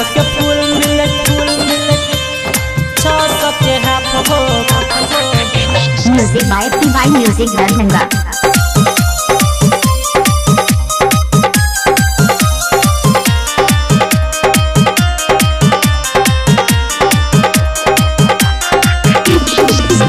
1200 के फूल मिले 600 के हाफ हो। Music by PY music Darbhanga.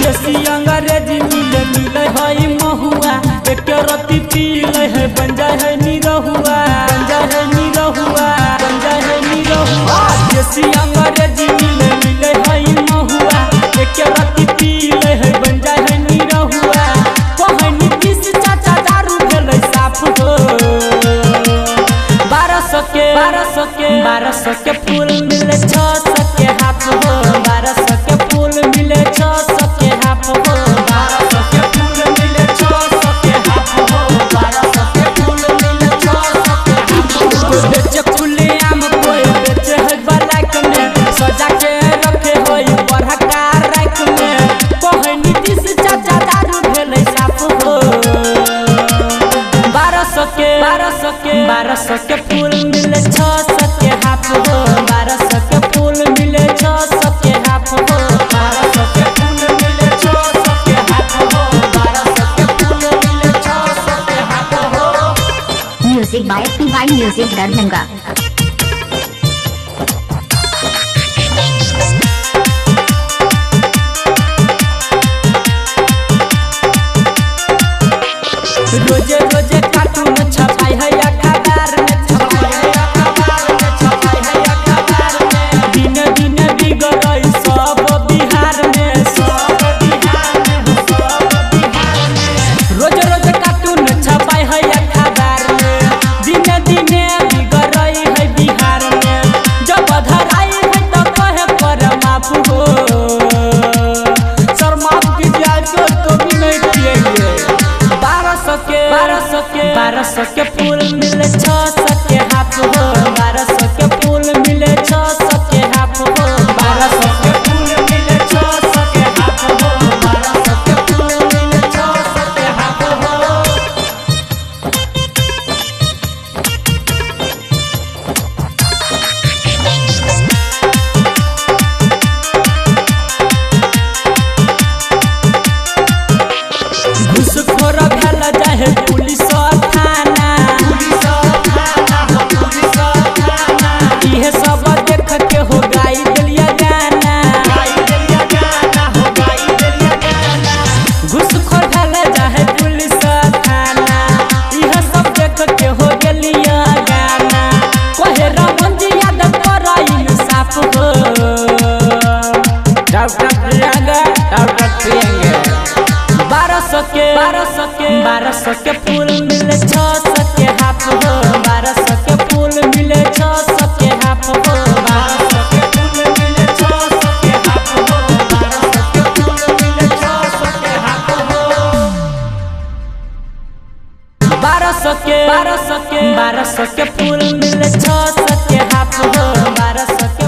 देसी अंग्रेजी मिले मिले है महुआ एक रति पीले है बन जाए है निरहुआ बन जाए है निरहुआ बन जाए है निरहुआ। देसी अंग्रेजी मिले मिले है महुआ एक रति पीले है बन जाए है निरहुआ। कहनी किस चाचा दारू भेलै साफ हो। 1200 के फूल मिले 600 के हाफ हो। 1200 के फूल मिले 600 के हाफ हो। 1200 के फूल मिले 600 के हाफ हो। 1200 के फूल मिले 600 के हाफ हो। कोई बेचे खुले आम कोई बेचे है ब्लैक में सजा के रखे होई बड़का रैक में। कहनी किस चाचा दारू भेलै साफ हो। 1200 के फूल मिले 600 के हाफ हो। 1200 के फूल मिले 600 के हाफ हो। 1200 के फूल मिले 600 के हाफ हो। 1200 के फूल मिले 600 के हाफ हो। Music by PY music Darbhanga. रोजे रोजे कार्टून छपाई है अखबार में छपाई है अखबार में छपाई है अखबार में। दिन दिन बिगड़ई सब बिहार में सब बिहार में सब बिहार में। रोज रोज कार्टून छपाई है अखबार में दिन दिन बिगड़ई है बिहार में। जब धराई है तो कहे पर माफ हो। सर माफ कीजिए तो भी नहीं पिएंगे। 1200 के फूल मिले 600 के हाफ हो। 1200 के फूल मिले 600 के हाफ हो। 1200 के फूल मिले 600 के हाफ हो। 1200 के फूल मिले 600 के हाफ हो। 'घूसखोर भेल जाहे पुलिस थाना इहे सब देख के हो गाई देलिया गाना। घूसखोर भेल जाहे पुलिस थाना इहे सब देख के हो गेलिया गाना। कहे रमन जी यादव कराई साफ हो। डॉक्टर प्रियंका 1200 के फूल मिले 600 के हाफ हो। 1200 के फूल मिले 600 के हाफ हो। 1200 के फूल मिले 600 के हाफ हो। 1200 के फूल मिले 600 के हाफ हो। 1200 के फूल मिले 600 के हाफ हो। 1200 के